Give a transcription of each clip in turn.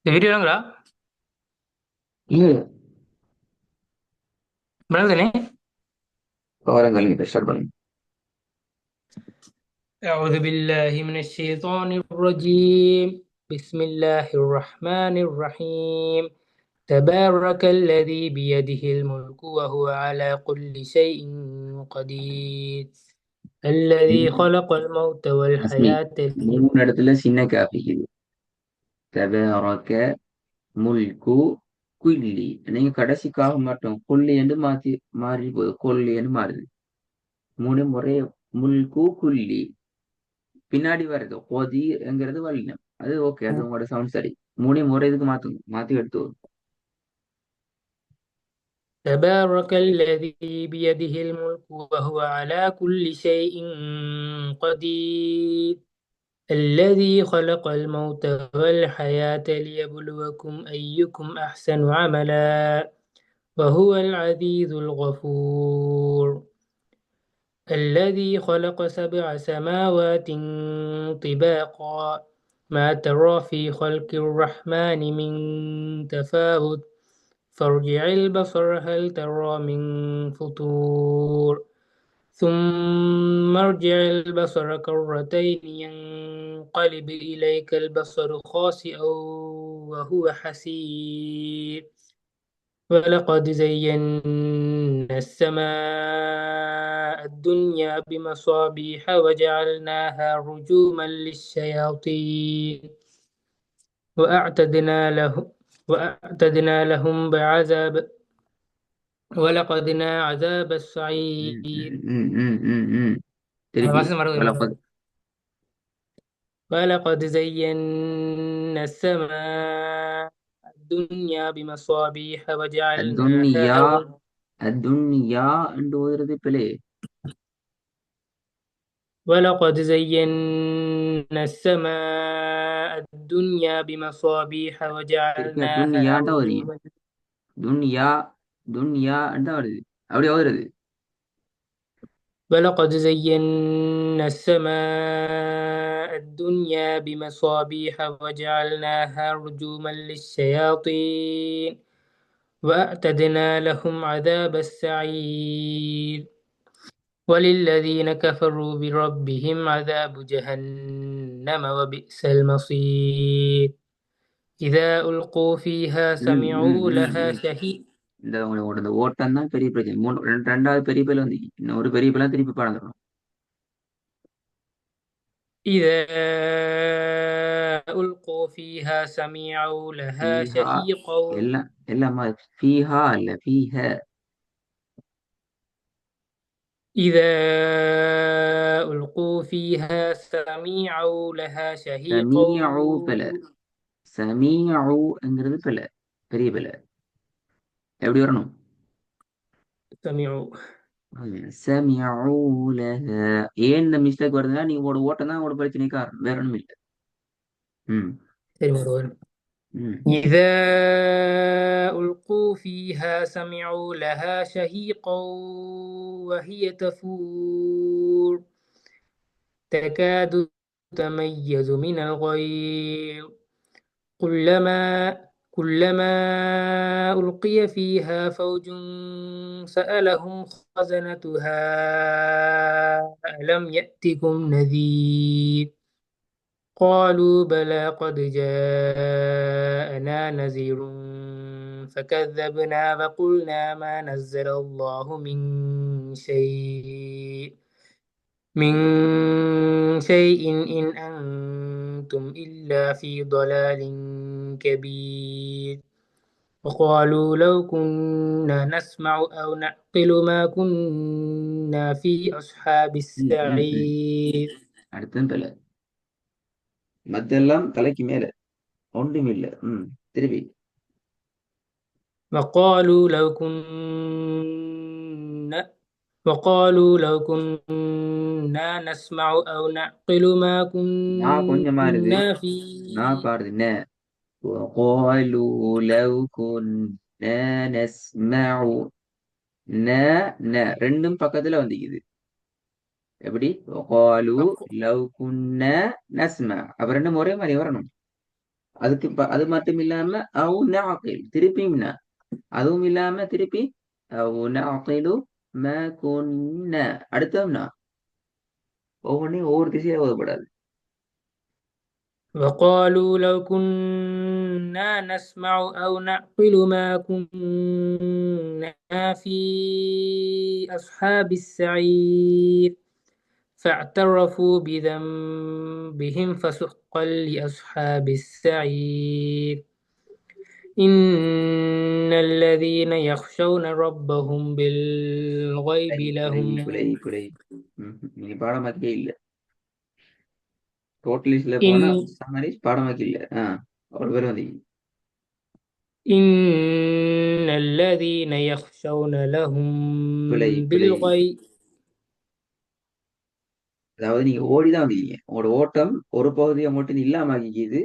இந்த வீடியோங்களா இல்ல. விளங்குதானே. கவலைங்க ஸ்டார்ட் பண்ணுங்க. أعوذ بالله من الشيطان الرجيم بسم الله الرحمن الرحيم تبارك الذي بيده الملك وهو على كل شيء قدير الذي خلق الموت அஸ்மி والحياة 3 இடத்துல சின்ன காப்பிக்குது. தபரக முல்கு குல்லி. நீங்க கடைசிக்காக மாட்டோம் கொல்லி என்று மாறி போகுது. கொல்லி என்று மாறுது. 3 முறை முல்கு குல்லி பின்னாடி வருது. கொதிங்கிறது வல்லினம். அது ஓகே, அது உங்களோட சவுண்ட் சரி. 3 முறை இதுக்கு மாத்துங்க, மாத்தி எடுத்து வரும். تبارك الذي بيده الملك وهو على كل شيء قدير الذي خلق الموت والحياة ليبلوكم أيكم أحسن عملا وهو العزيز الغفور الذي خلق 7 سماوات طباقا ما ترى في خلق الرحمن من تفاوت فارجع البصر هل ترى من فطور ثم ارجع البصر كرتين ينقلب إليك البصر خاسئا وهو حسير ولقد زينا السماء الدنيا بمصابيح وجعلناها رجوما للشياطين وأعتدنا لهم بعذاب ولقدنا عذاب ம், السعير. ம், ம், ம், ம், ம். திருப்பி வலப்பத் ولقد زينا السماء الدنيا بمصابيح அத்துன்யா وجعلناها அத்துன்யா என்று ஓதுறது பிழை. ولقد زينا السماء الدنيا بمصابيح திருப்பி وجعلناها துன்யாண்டா வரும். رجوما துன்யா துன்யா தான் வருது. அப்படியே வருது. ولقد زينا السماء الدنيا بمصابيح وجعلناها رجوما للشياطين وأعتدنا لهم عذاب السعير وللذين كفروا بربهم عذاب جهنم وبئس المصير إذا ألقوا فيها ம், ம், سمعوا ம், لها ம். شهيد இந்த உங்களோட இந்த ஓட்டம் தான் பெரிய பிரச்சனை. ரெண்டாவது பெரிய பிள்ளை வந்து இன்னும் ஒரு பெரிய பிள்ளை திருப்பி பாடம் தரணும். إذا ألقوا فيها سمعوا لها ஃபீஹா شهيقا எல்லாம் எல்லாமா ஃபீஹா இல்ல ஃபீஹ. إذا ألقوا فيها سمعوا لها شهيقا சமீஉ பிழை. சமீஉங்கிறது பிழை, பெரிய பிழை. எப்படி வரணும்? سمعوا சமீஉ லஹ. ஏன் இந்த மிஸ்டேக் வருதுன்னா நீங்க உங்களோட ஓட்டம் தான் உங்களோட பிரச்சனைக்கு காரணம், வேற ஒண்ணும் இல்லை. ம், ம். إذا ألقوا فيها سمعوا لها شهيقا وهي تفور تكاد تميز من الغيظ كلما كلما ألقي فيها فوج سألهم خزنتها ألم يأتكم نذير قالوا بلى قد جاءنا نذير فكذبنا وقلنا ما نزل الله من شيء إن أنتم إلا في ضلال كبير وقالوا لو كنا نسمع أو نعقل ما كنا في أصحاب ம், ம், ம். السعير அடுத்தது பிழை. மத்தெல்லாம் தலைக்கு மேல ஒன்றும் இல்லை. ம், திருப்பி. وقالوا لو كنا وقالوا لو كنا نسمع أو نعقل ما நான் கொஞ்சமா இருது. كنا في நான் பாடுது ந. وقالوا لو كنا نسمع. ந ந ரெண்டும் பக்கத்துல வந்துக்குது. எப்படி? وقالوا وق- لو كنا نسمع. அப்ப ரெண்டும் ஒரே மாதிரி வரணும். அது மட்டும் இல்லாம அவு நஅகில் திருப்பியும் அதுவும் இல்லாம திருப்பி அவு நஅகிலு மா குன்ன அடுத்தோம்னா ஒவ்வொன்றையும் ஒவ்வொரு திசையா ஓதப்படாது. وقالوا لو كنا نسمع أو نعقل ما كنا في أصحاب السعير فاعترفوا بذنبهم فسحقا لأصحاب السعير إن الذين يخشون ربهم بالغيب பிழை لهم பிழை பிழை. நீங்க பாடமாக்கவே இல்லை. டோட்டலிஸ்ட்ல போனா إن சம்மரிஸ் பாடமாக்கி இல்லை. ஒரு பேர் வந்தீங்க. إن الذين يخشون لهم பிழை பிழை. بالغيب அதாவது நீங்க ஓடிதான் வந்தீங்க. உங்களோட ஓட்டம் ஒரு பகுதியை மட்டும் இல்லாம ஆக்கிக்கிது,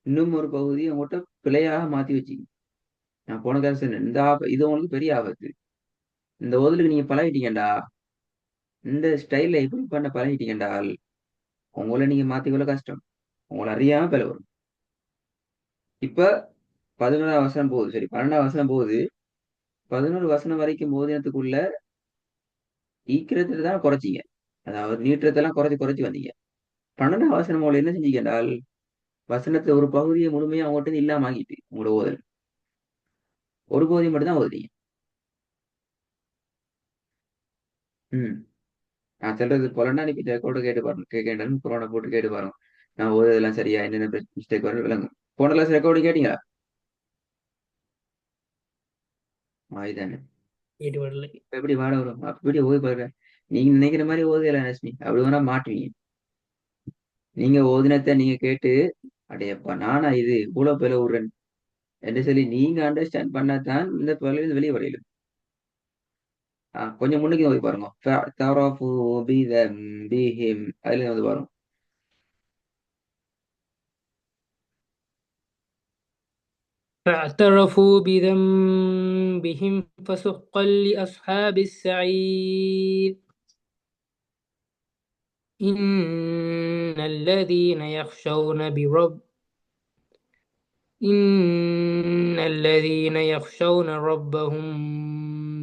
இன்னும் ஒரு பகுதியை உங்கள்கிட்ட பிழையாக மாத்தி வச்சுக்க. நான் போன காசு சொன்னேன், இது உங்களுக்கு பெரிய ஆபத்து. இந்த ஓதலுக்கு நீங்க பழகிட்டீங்கடா, இந்த ஸ்டைல்ல எப்படி பண்ண பழகிட்டீங்கடால் உங்களை நீங்க மாத்திக்கொள்ள கஷ்டம். உங்களை அறியாம பிழை வரும். இப்ப 11ஆம் வசனம் போகுது, சரி 12ஆம் வசனம் போகுது. 11 வசனம் வரைக்கும் போதினத்துக்குள்ள ஈக்கிரத்துல தான் குறைச்சிங்க. அதாவது நீட்டத்தெல்லாம் குறைச்சு குறைச்சு வந்தீங்க. 12ஆம் வசனம் உங்களை என்ன செஞ்சீங்க என்றால் வசனத்தை ஒரு பகுதியை முழுமையா அவங்ககிட்ட இல்லாம ஆகிட்டு உங்களோட ஓதல் ஒரு பகுதியை மட்டும் தான் ஓதுறீங்க. ம் நான் சொல்றது போலன்னா நீ ரெக்கார்டு கேட்டு பாருங்க, கேட்கணும் கொரோனா போட்டு கேட்டு பாருங்க. நான் ஓதுதெல்லாம் சரியா என்னென்ன மிஸ்டேக் வரும் விளங்கும். போன கிளாஸ் ரெக்கார்டு கேட்டீங்களா? இதுதானே. ஈடுபடலை. இப்ப எப்படி வாட வரும் அப்படி ஓதி பாருங்க. நீங்க நினைக்கிற மாதிரி ஓதுல ரஷ்மி அப்படி வேணா மாட்டுவீங்க. நீங்க ஓதினத்தை நீங்க கேட்டு அடையப்பா நானா இது இவ்வளவு பிள்ளை விடுறேன் என்று சொல்லி நீங்க அண்டர்ஸ்டாண்ட் பண்ணாதான் இந்த பிள்ளைகள் வெளியே வரையிலும். கொஞ்சம் முன்னுக்கு போய் பாருங்க. فَاعْتَرَفُوا بِذَنبِهِمْ அதுல வந்து பாருங்க. فاعترفوا بذنبهم فسحقا لأصحاب السعير إن الذين يخشون ربهم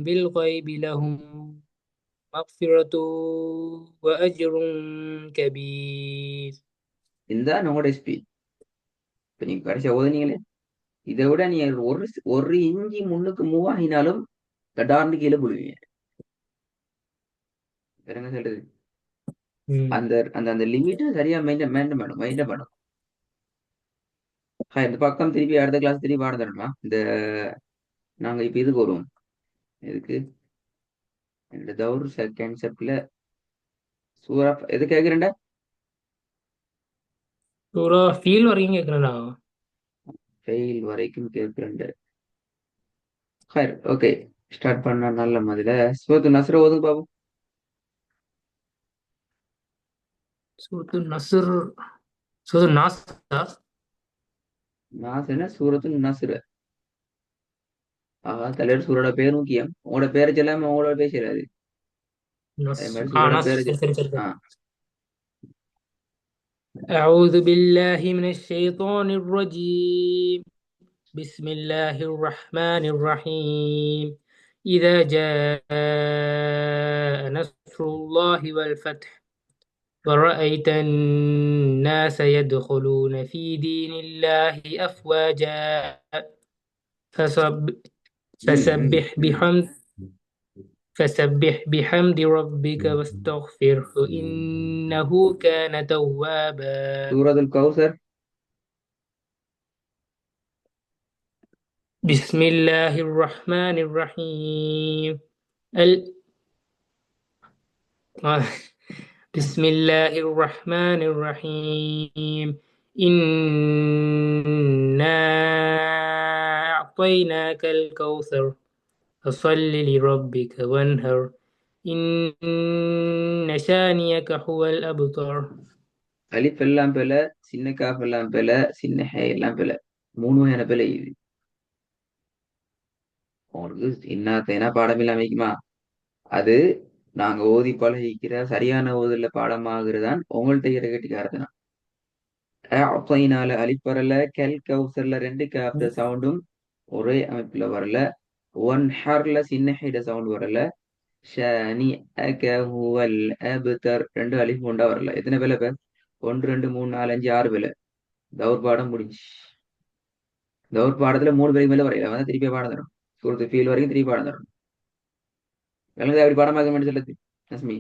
بالغيب لهم مغفرة وأجر كبير. இந்த நம்மளோட ஸ்பீட். இப்ப நீங்க கடைசியா ஓதுனீங்களே இதை விட நீ ஒரு ஒரு இஞ்சி முன்னுக்கு மூவ் ஆகினாலும் கடார்னு கீழே விழுவீங்க. வேற என்ன சொல்றது? அந்த அந்த அந்த லிமிட்டை சரியா மெயின்டைன் பண்ணும். இந்த பக்கம் திருப்பி அடுத்த கிளாஸ் திருப்பி பாடம் தரணுமா? நாங்க இப்ப இதுக்கு வருவோம். எதுக்கு இந்த தௌர் கான்செப்ட்ல சூரா எது கேக்குறேன்டா? சூரா ஃபீல் வரைக்கும் கேட்குறேண்ணா. ஃபெயில் வரைக்கும் கேட்கிறேன். ஹைர் ஓகே ஸ்டார்ட் பண்ண நல்ல மாதிரில சூரத்து நஸ்ர ஓதுங்க பாபு. சூரத்து நஸ்ர், சூரத்து நாஸா? நாஸ் என்ன சூரத்து நஸ்ர? தலைவர் சூரோட பேர் முக்கியம். உங்களோட பேரை சொல்லாம உங்களோட பேசுறாரு. அதே மாதிரி சூரோட நாஸ், பேரை சரி சரி சரி. ஆ أعوذ بالله من الشيطان الرجيم. بسم الله الرحمن الرحيم. إذا جاء نصر الله والفتح ورأيت الناس يدخلون في دين الله أفواجا فسب- ம் ம் فسبح ம் بحمد فسبح بحمد ربك واستغفره إنه كان توابا. சூரத்துல் கௌசர். بسم الله الرحمن الرحيم. ال... بسم الله الرحمن الرحيم. إنا أعطيناك الكوثر فصل لربك وانهر إن شانيك هو الأبتر. அலிஃப் எல்லாம் பில, சின்ன காஃப் எல்லாம் பில, சின்ன ஹே எல்லாம் பில. 3 வகையான பிழை இது. உங்களுக்கு என்ன பாடம் இல்லாம வைக்குமா? அது நாங்க ஓதி பழகிக்கிற சரியான ஓதுல பாடமாகிறதான் உங்கள்ட்ட கெட்டிக்காரத்தனம். அஅத்தைனால அலிப் வரல, கல் கௌசர்ல ரெண்டு கேப்ட சவுண்டும் ஒரே அமைப்புல வரல, ஒன் ஹர்ல சின்ன ஹைட சவுண்ட் வரல, ஷானி அகஹுவல் அபுதர் ரெண்டு அலிஃப் உண்டா வரல. எத்தனை வேலை இப்ப? ஒன்று ரெண்டு மூணு நாலு அஞ்சு ஆறு வேலை. தௌர் பாடம் முடிஞ்சு. தௌர் பாடத்துல மூணு பேருக்கு மேல வரையில வந்து திருப்பி பாடம் தரும். சூரத்து ஃபீல் வரைக்கும் திருப்பி பாடம் தரும். விளங்குதா அப்படி பாடமாக்க வேண்டிய சொல்லுது நஸ்மி?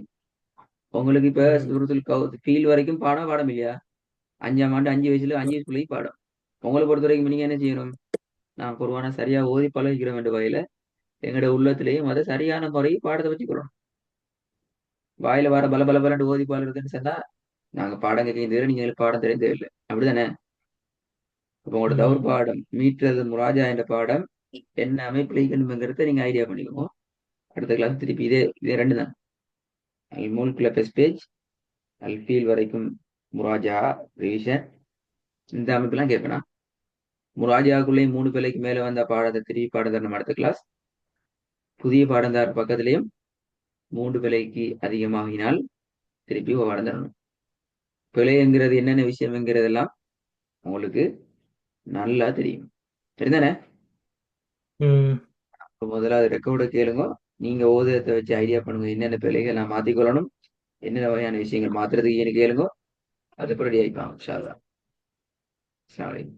உங்களுக்கு இப்ப ம். சூரத்துல் ஃபீல் வரைக்கும் பாடம் பாடம் இல்லையா? 5ஆம் ஆண்டு 5 வயசுல 5 வயசுக்குள்ளேயும் பாடம். உங்களை பொறுத்த வரைக்கும் நீங்க என்ன செய்யணும்? நான் குர்ஆனை சரியா ஓதி பழகிக்கிறோம் என்ற வகையில எங்களோட உள்ளத்திலேயும் அதை சரியான முறையை பாடத்தை வச்சுக்கிறோம். வாயில வர பல பல பலன்னு ஓதி பாடுறதுன்னு சொன்னா நாங்க பாடம் கேட்க தவிர நீங்க எங்களுக்கு பாடம் தெரிந்தே இல்லை. அப்படிதானே? அப்ப உங்களோட தௌர் ம். பாடம் மீட்டது முராஜா என்ற பாடம் என்ன அமைப்பில் இருக்கணுங்கிறத நீங்க ஐடியா பண்ணிக்கோங்க. அடுத்த கிளாஸ் திருப்பி இதே இதே ரெண்டு தான். அல் முல்க்ல ஃபர்ஸ்ட் பேஜ், அல் ஃபீல் வரைக்கும் முராஜா ரிவிஷன், இந்த அமைப்பெல்லாம் கேட்பேனா. முராஜாக்குள்ளேயும் 3 பிள்ளைக்கு மேல வந்த பாடத்தை திருப்பி பாடம் தரணும் அடுத்த கிளாஸ். புதிய பாடந்தார் பக்கத்திலையும் 3 பிழைக்கு அதிகமாகினால் திருப்பி பாடம் தரணும். பிழைங்கிறது என்னென்ன விஷயம்ங்கிறதெல்லாம் உங்களுக்கு நல்லா தெரியும். சரிதானே? ம். இப்ப முதல்ல அது ரெக்கார்டை கேளுங்க. நீங்க ஓதத்தை வச்சு ஐடியா பண்ணுங்க. என்னென்ன பிழைகள் நான் மாத்திக்கொள்ளணும், என்னென்ன வகையான விஷயங்கள் மாத்துறதுக்கு கேளுங்க. அதுபடி ஆயிப்பாங்க. இன்ஷா அல்லாஹ். அஸ்ஸலாமு அலைக்கும்.